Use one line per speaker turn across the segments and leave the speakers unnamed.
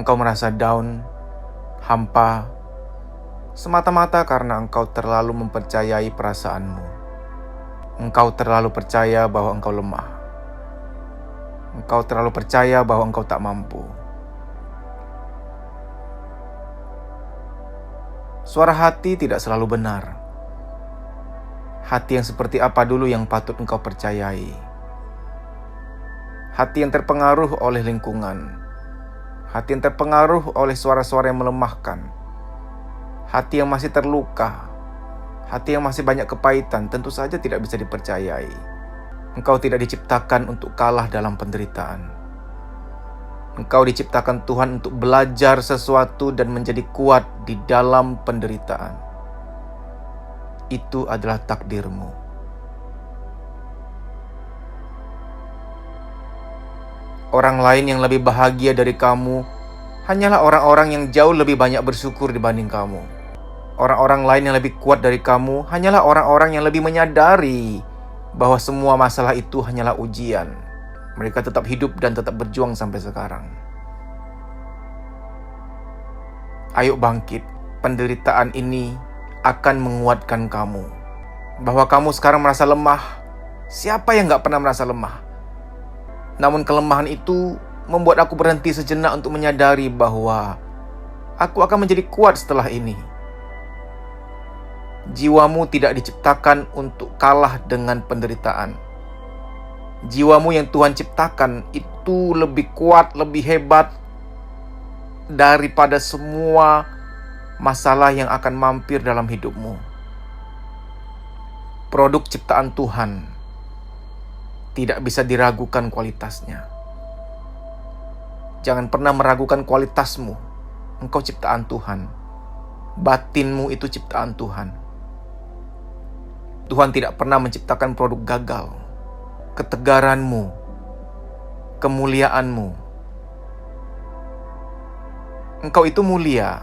Engkau merasa down, hampa, semata-mata karena engkau terlalu mempercayai perasaanmu. Engkau terlalu percaya bahwa engkau lemah. Engkau terlalu percaya bahwa engkau tak mampu. Suara hati tidak selalu benar. Hati yang seperti apa dulu yang patut engkau percayai? Hati yang terpengaruh oleh lingkungan. Hati yang terpengaruh oleh suara-suara yang melemahkan. Hati yang masih terluka. Hati yang masih banyak kepahitan tentu saja tidak bisa dipercayai. Engkau tidak diciptakan untuk kalah dalam penderitaan. Engkau diciptakan Tuhan untuk belajar sesuatu dan menjadi kuat di dalam penderitaan. Itu adalah takdirmu. Orang lain yang lebih bahagia dari kamu hanyalah orang-orang yang jauh lebih banyak bersyukur dibanding kamu. Orang-orang lain yang lebih kuat dari kamu hanyalah orang-orang yang lebih menyadari bahwa semua masalah itu hanyalah ujian. Mereka tetap hidup dan tetap berjuang sampai sekarang. Ayo bangkit, penderitaan ini akan menguatkan kamu. Bahwa kamu sekarang merasa lemah, siapa yang gak pernah merasa lemah? Namun kelemahan itu membuat aku berhenti sejenak untuk menyadari bahwa aku akan menjadi kuat setelah ini. Jiwamu tidak diciptakan untuk kalah dengan penderitaan. Jiwamu yang Tuhan ciptakan itu lebih kuat, lebih hebat daripada semua masalah yang akan mampir dalam hidupmu. Produk ciptaan Tuhan tidak bisa diragukan kualitasnya. Jangan pernah meragukan kualitasmu. Engkau ciptaan Tuhan. Batinmu itu ciptaan Tuhan. Tuhan tidak pernah menciptakan produk gagal. Ketegaranmu, kemuliaanmu. Engkau itu mulia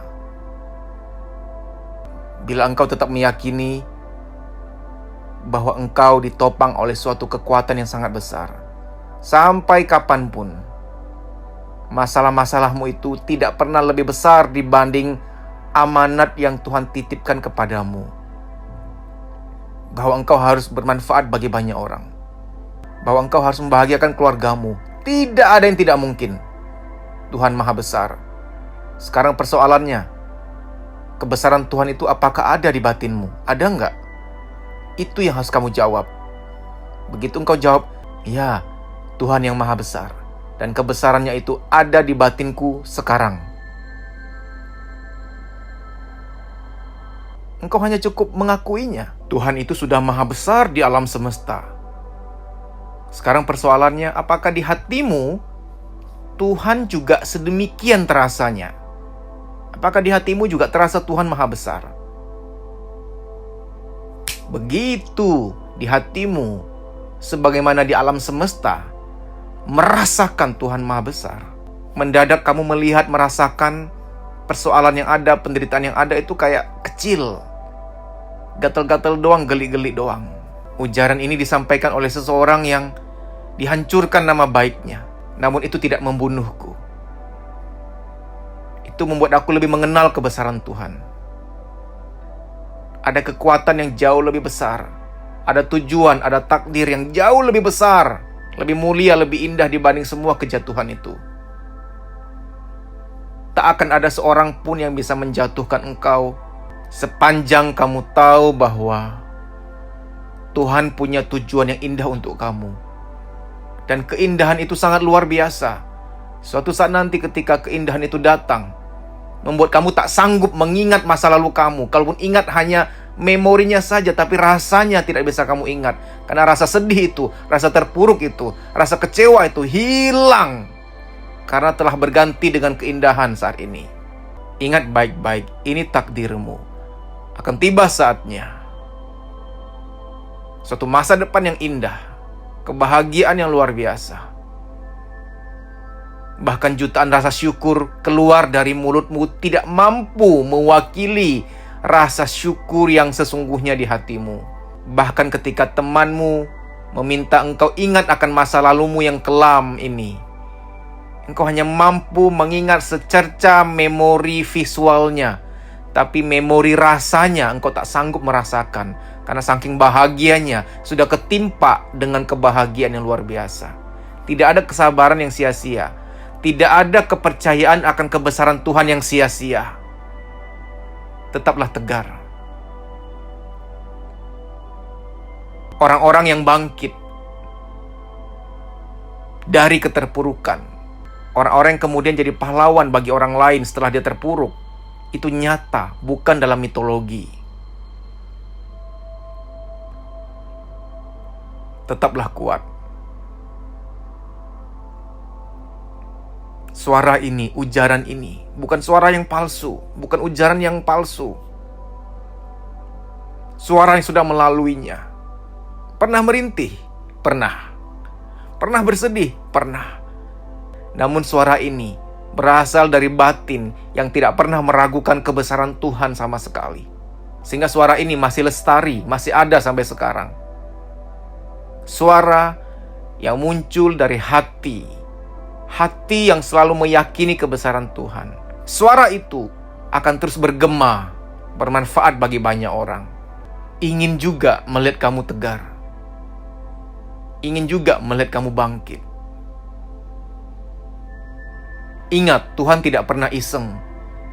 bila engkau tetap meyakini bahwa engkau ditopang oleh suatu kekuatan yang sangat besar. Sampai kapanpun, masalah-masalahmu itu tidak pernah lebih besar dibanding amanat yang Tuhan titipkan kepadamu. Bahwa engkau harus bermanfaat bagi banyak orang. Bahwa engkau harus membahagiakan keluargamu. Tidak ada yang tidak mungkin. Tuhan Maha Besar. Sekarang persoalannya, kebesaran Tuhan itu apakah ada di batinmu? Ada enggak? Itu yang harus kamu jawab. Begitu engkau jawab, ya, Tuhan yang Maha Besar, dan kebesarannya itu ada di batinku sekarang. Engkau hanya cukup mengakuinya. Tuhan itu sudah Maha Besar di alam semesta. Sekarang persoalannya, apakah di hatimu Tuhan juga sedemikian terasanya? Apakah di hatimu juga terasa Tuhan Maha Besar? Begitu di hatimu, sebagaimana di alam semesta, merasakan Tuhan Maha Besar. Mendadak kamu melihat, merasakan persoalan yang ada, penderitaan yang ada itu kayak kecil. Gatal-gatal doang, geli-geli doang. Ujaran ini disampaikan oleh seseorang yang dihancurkan nama baiknya. Namun itu tidak membunuhku. Itu membuat aku lebih mengenal kebesaran Tuhan. Ada kekuatan yang jauh lebih besar. Ada tujuan, ada takdir yang jauh lebih besar. Lebih mulia, lebih indah dibanding semua kejatuhan itu. Tak akan ada seorang pun yang bisa menjatuhkan engkau sepanjang kamu tahu bahwa Tuhan punya tujuan yang indah untuk kamu. Dan keindahan itu sangat luar biasa. Suatu saat nanti ketika keindahan itu datang, membuat kamu tak sanggup mengingat masa lalu kamu. Kalaupun ingat hanya memorinya saja, tapi rasanya tidak bisa kamu ingat. Karena rasa sedih itu, rasa terpuruk itu, rasa kecewa itu hilang. Karena telah berganti dengan keindahan saat ini. Ingat baik-baik, ini takdirmu. Akan tiba saatnya. Suatu masa depan yang indah. Kebahagiaan yang luar biasa. Bahkan jutaan rasa syukur keluar dari mulutmu tidak mampu mewakili rasa syukur yang sesungguhnya di hatimu. Bahkan ketika temanmu meminta engkau ingat akan masa lalumu yang kelam ini, engkau hanya mampu mengingat secerca memori visualnya, tapi memori rasanya engkau tak sanggup merasakan, karena saking bahagianya sudah ketimpa dengan kebahagiaan yang luar biasa. Tidak ada kesabaran yang sia-sia, tidak ada kepercayaan akan kebesaran Tuhan yang sia-sia. Tetaplah tegar. Orang-orang yang bangkit dari keterpurukan, orang-orang yang kemudian jadi pahlawan bagi orang lain setelah dia terpuruk, itu nyata, bukan dalam mitologi. Tetaplah kuat. Suara ini, ujaran ini, bukan suara yang palsu, bukan ujaran yang palsu. Suara yang sudah melaluinya. Pernah merintih? Pernah. Pernah bersedih? Pernah. Namun suara ini berasal dari batin yang tidak pernah meragukan kebesaran Tuhan sama sekali. Sehingga suara ini masih lestari, masih ada sampai sekarang. Suara yang muncul dari hati yang selalu meyakini kebesaran Tuhan. Suara itu akan terus bergema, bermanfaat bagi banyak orang. Ingin juga melihat kamu tegar. Ingin juga melihat kamu bangkit. Ingat, Tuhan tidak pernah iseng.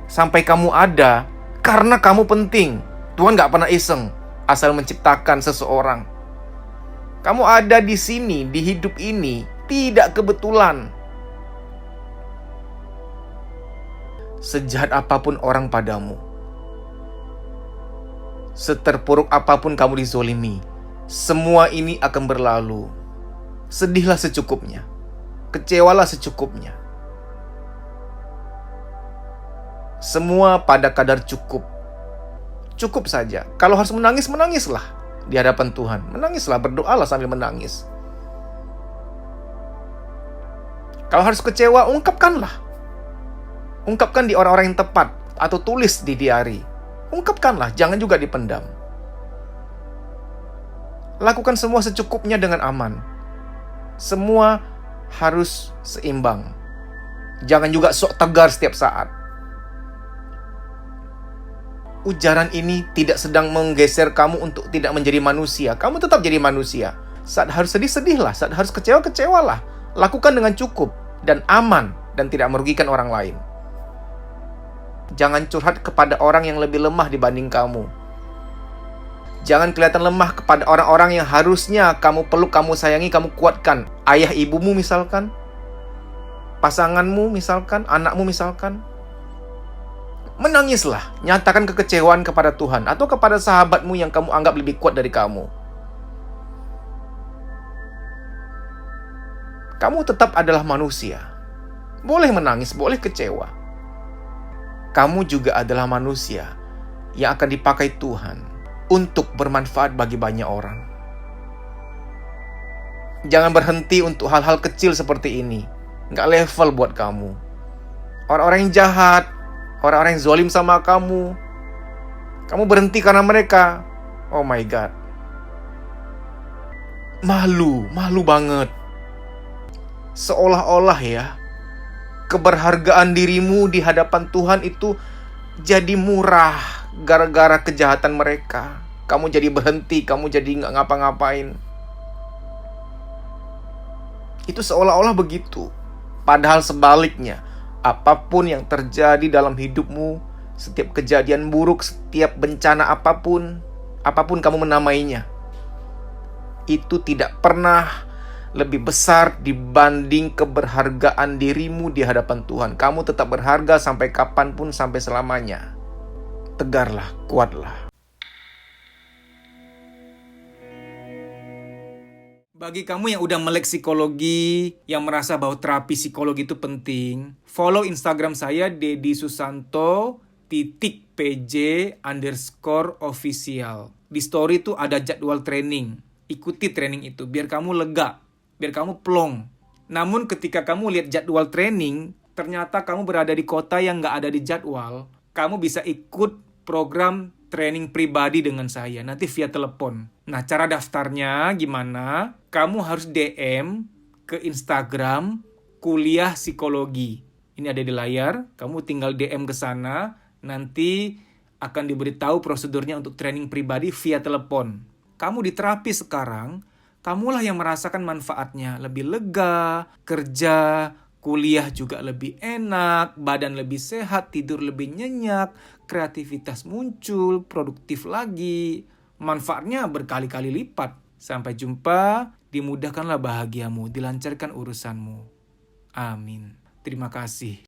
Sampai kamu ada, karena kamu penting. Tuhan gak pernah iseng asal menciptakan seseorang. Kamu ada di sini, di hidup ini, tidak kebetulan. Sejahat apapun orang padamu, seterpuruk apapun kamu dizolimi, semua ini akan berlalu. Sedihlah secukupnya, kecewalah secukupnya. Semua pada kadar cukup. Cukup saja. Kalau harus menangis, menangislah di hadapan Tuhan. Menangislah, berdoalah sambil menangis. Kalau harus kecewa, ungkapkanlah. Ungkapkan di orang-orang yang tepat, atau tulis di diari. Ungkapkanlah, jangan juga dipendam. Lakukan semua secukupnya dengan aman. Semua harus seimbang. Jangan juga sok tegar setiap saat. Ujaran ini tidak sedang menggeser kamu untuk tidak menjadi manusia. Kamu tetap jadi manusia. Saat harus sedih, sedihlah. Saat harus kecewa, kecewalah. Lakukan dengan cukup dan aman dan tidak merugikan orang lain. Jangan curhat kepada orang yang lebih lemah dibanding kamu. Jangan kelihatan lemah kepada orang-orang yang harusnya kamu peluk, kamu sayangi, kamu kuatkan. Ayah ibumu misalkan, pasanganmu misalkan, anakmu misalkan. Menangislah, nyatakan kekecewaan kepada Tuhan atau kepada sahabatmu yang kamu anggap lebih kuat dari kamu. Kamu tetap adalah manusia. Boleh menangis, boleh kecewa. Kamu juga adalah manusia yang akan dipakai Tuhan untuk bermanfaat bagi banyak orang. Jangan berhenti untuk hal-hal kecil seperti ini. Nggak level buat kamu. Orang-orang yang jahat, orang-orang yang zalim sama kamu, kamu berhenti karena mereka. Oh my God. Malu banget. Seolah-olah ya, keberhargaan dirimu di hadapan Tuhan itu jadi murah gara-gara kejahatan mereka. Kamu jadi berhenti, kamu jadi nggak ngapa-ngapain. Itu seolah-olah begitu. Padahal sebaliknya, apapun yang terjadi dalam hidupmu, setiap kejadian buruk, setiap bencana apapun kamu menamainya, itu tidak pernah lebih besar dibanding keberhargaan dirimu di hadapan Tuhan. Kamu tetap berharga sampai kapanpun, sampai selamanya. Tegarlah, kuatlah. Bagi kamu yang udah melek psikologi, yang merasa bahwa terapi psikologi itu penting, follow Instagram saya @dedisusanto_pj_official. Di story itu ada jadwal training. Ikuti training itu biar kamu lega, biar kamu plong. Namun ketika kamu lihat jadwal training, ternyata kamu berada di kota yang nggak ada di jadwal, kamu bisa ikut program
training pribadi dengan saya, nanti via telepon. Nah, cara daftarnya gimana? Kamu harus DM ke Instagram Kuliah Psikologi. Ini ada di layar, kamu tinggal DM ke sana, nanti akan diberitahu prosedurnya untuk training pribadi via telepon. Kamu di terapi sekarang, kamulah yang merasakan manfaatnya. Lebih lega, kerja, kuliah juga lebih enak, badan lebih sehat, tidur lebih nyenyak, kreativitas muncul, produktif lagi. Manfaatnya berkali-kali lipat. Sampai jumpa, dimudahkanlah bahagiamu, dilancarkan urusanmu. Amin. Terima kasih.